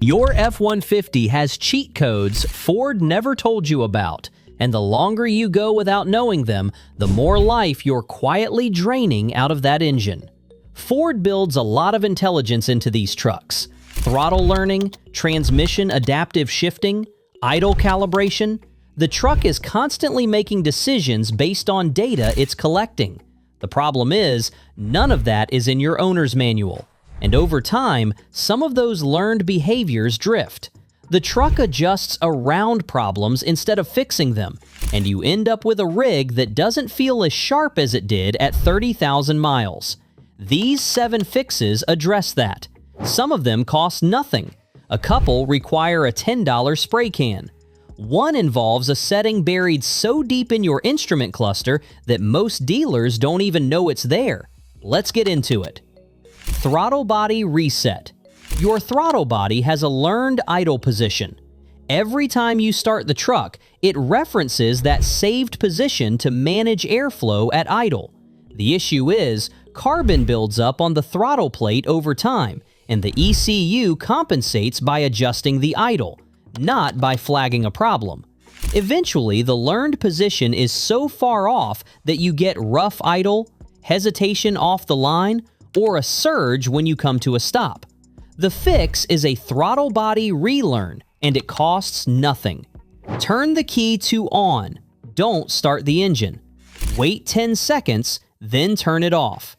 Your F-150 has cheat codes Ford never told you about, and the longer you go without knowing them, the more life you're quietly draining out of that engine. Ford builds a lot of intelligence into these trucks: throttle learning, transmission adaptive shifting, idle calibration. The truck is constantly making decisions based on data it's collecting. The problem is, none of that is in your owner's manual. And over time, some of those learned behaviors drift. The truck adjusts around problems instead of fixing them, and you end up with a rig that doesn't feel as sharp as it did at 30,000 miles. These 7 fixes address that. Some of them cost nothing. A couple require a $10 spray can. One involves a setting buried so deep in your instrument cluster that most dealers don't even know it's there. Let's get into it. Throttle body reset. Your throttle body has a learned idle position. Every time you start the truck, it references that saved position to manage airflow at idle. The issue is, carbon builds up on the throttle plate over time, and the ECU compensates by adjusting the idle, not by flagging a problem. Eventually, the learned position is so far off that you get rough idle, hesitation off the line, or a surge when you come to a stop. The fix is a throttle body relearn, and it costs nothing. Turn the key to on. Don't start the engine. Wait 10 seconds, then turn it off.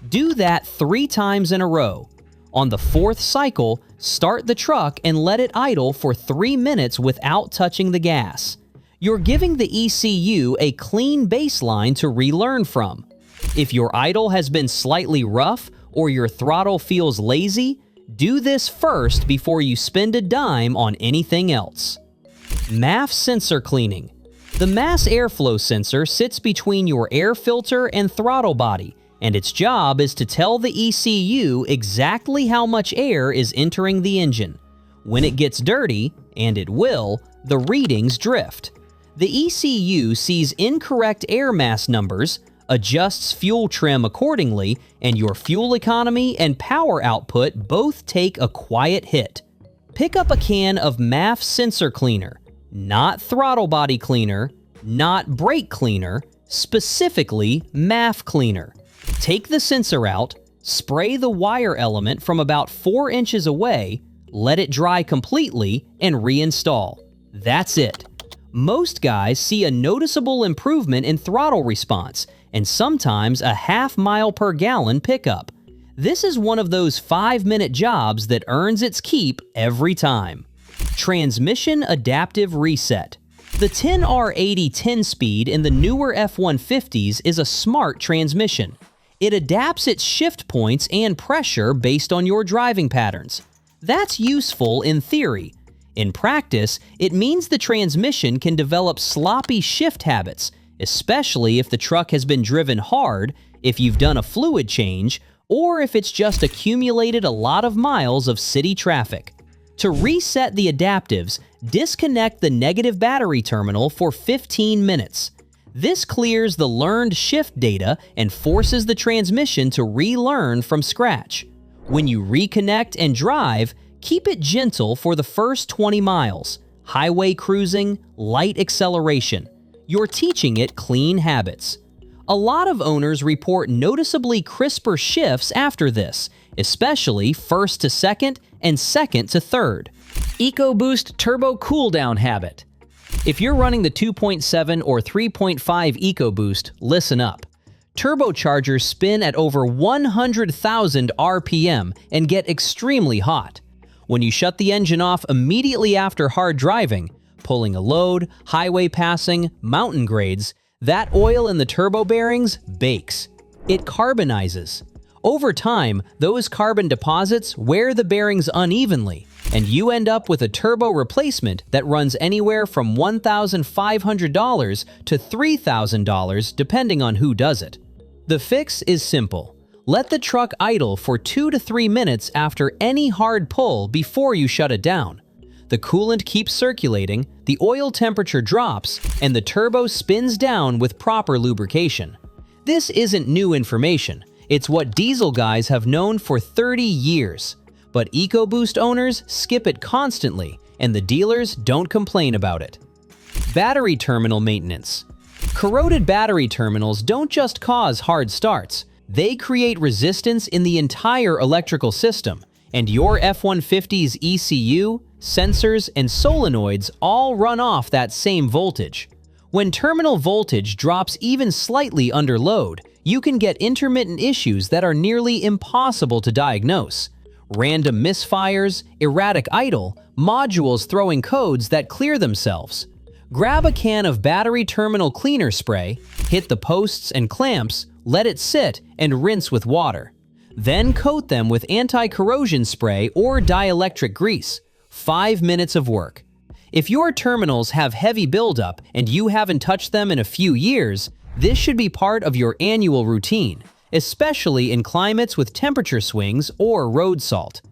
Do that 3 times in a row. On the 4th cycle, start the truck and let it idle for 3 minutes without touching the gas. You're giving the ECU a clean baseline to relearn from. If your idle has been slightly rough or your throttle feels lazy, do this first before you spend a dime on anything else. MAF sensor cleaning. The mass airflow sensor sits between your air filter and throttle body, and its job is to tell the ECU exactly how much air is entering the engine. When it gets dirty, and it will, the readings drift. The ECU sees incorrect air mass numbers, adjusts fuel trim accordingly, and your fuel economy and power output both take a quiet hit. Pick up a can of MAF sensor cleaner, not throttle body cleaner, not brake cleaner, specifically MAF cleaner. Take the sensor out, spray the wire element from about 4 inches away, let it dry completely, and reinstall. That's it. Most guys see a noticeable improvement in throttle response, and sometimes a half mile per gallon pickup. This is one of those 5-minute jobs that earns its keep every time. Transmission adaptive reset. The 10R80 10-speed in the newer F-150s is a smart transmission. It adapts its shift points and pressure based on your driving patterns. That's useful in theory. In practice, it means the transmission can develop sloppy shift habits, especially if the truck has been driven hard, if you've done a fluid change, or if it's just accumulated a lot of miles of city traffic. To reset the adaptives, disconnect the negative battery terminal for 15 minutes. This clears the learned shift data and forces the transmission to relearn from scratch. When you reconnect and drive, keep it gentle for the first 20 miles. Highway cruising, light acceleration. You're teaching it clean habits. A lot of owners report noticeably crisper shifts after this, especially first to second and second to third. EcoBoost turbo cooldown habit. If you're running the 2.7 or 3.5 EcoBoost, listen up. Turbochargers spin at over 100,000 RPM and get extremely hot. When you shut the engine off immediately after hard driving, pulling a load, highway passing, mountain grades, that oil in the turbo bearings bakes. It carbonizes. Over time, those carbon deposits wear the bearings unevenly, and you end up with a turbo replacement that runs anywhere from $1,500 to $3,000 depending on who does it. The fix is simple. Let the truck idle for 2 to 3 minutes after any hard pull before you shut it down. The coolant keeps circulating, the oil temperature drops, and the turbo spins down with proper lubrication. This isn't new information. It's what diesel guys have known for 30 years. but EcoBoost owners skip it constantly, and the dealers don't complain about it. Battery terminal maintenance. Corroded battery terminals don't just cause hard starts, they create resistance in the entire electrical system, and your F-150's ECU, sensors, and solenoids all run off that same voltage. When terminal voltage drops even slightly under load, you can get intermittent issues that are nearly impossible to diagnose. Random misfires, erratic idle, modules throwing codes that clear themselves. Grab a can of battery terminal cleaner spray, hit the posts and clamps, let it sit, and rinse with water. Then coat them with anti-corrosion spray or dielectric grease. 5 minutes of work. If your terminals have heavy buildup and you haven't touched them in a few years, this should be part of your annual routine, especially in climates with temperature swings or road salt.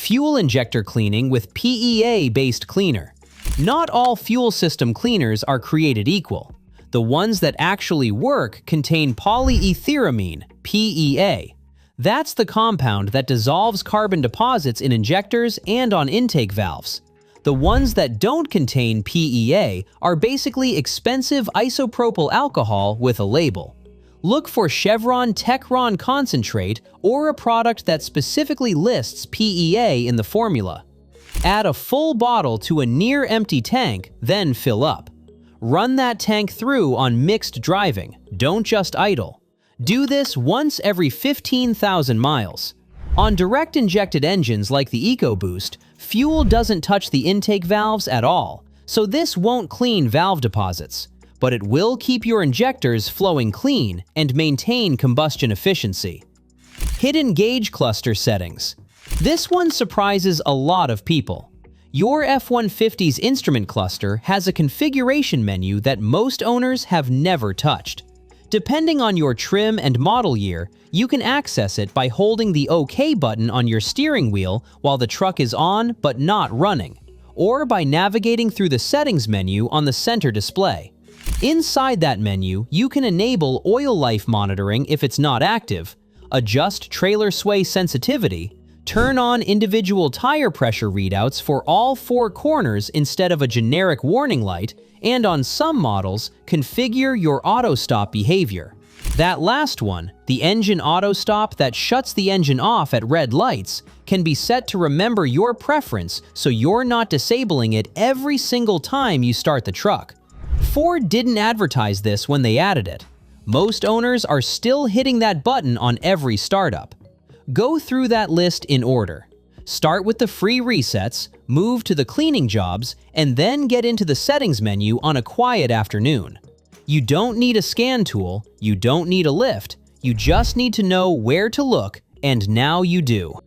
Fuel injector cleaning with PEA-based cleaner. Not all fuel system cleaners are created equal. The ones that actually work contain polyetheramine, PEA. That's the compound that dissolves carbon deposits in injectors and on intake valves. The ones that don't contain PEA are basically expensive isopropyl alcohol with a label. Look for Chevron Techron concentrate or a product that specifically lists PEA in the formula. Add a full bottle to a near-empty tank, then fill up. Run that tank through on mixed driving, don't just idle. Do this once every 15,000 miles. On direct injected engines like the EcoBoost, fuel doesn't touch the intake valves at all, so this won't clean valve deposits, but it will keep your injectors flowing clean and maintain combustion efficiency. Hidden gauge cluster settings. This one surprises a lot of people. Your F-150's instrument cluster has a configuration menu that most owners have never touched. Depending on your trim and model year, you can access it by holding the OK button on your steering wheel while the truck is on but not running, or by navigating through the settings menu on the center display. Inside that menu, you can enable oil life monitoring if it's not active, adjust trailer sway sensitivity, turn on individual tire pressure readouts for all 4 corners instead of a generic warning light, and on some models, configure your auto stop behavior. That last one, the engine auto stop that shuts the engine off at red lights, can be set to remember your preference so you're not disabling it every single time you start the truck. Ford didn't advertise this when they added it. Most owners are still hitting that button on every startup. Go through that list in order. Start with the free resets, move to the cleaning jobs, and then get into the settings menu on a quiet afternoon. You don't need a scan tool, you don't need a lift, you just need to know where to look, and now you do.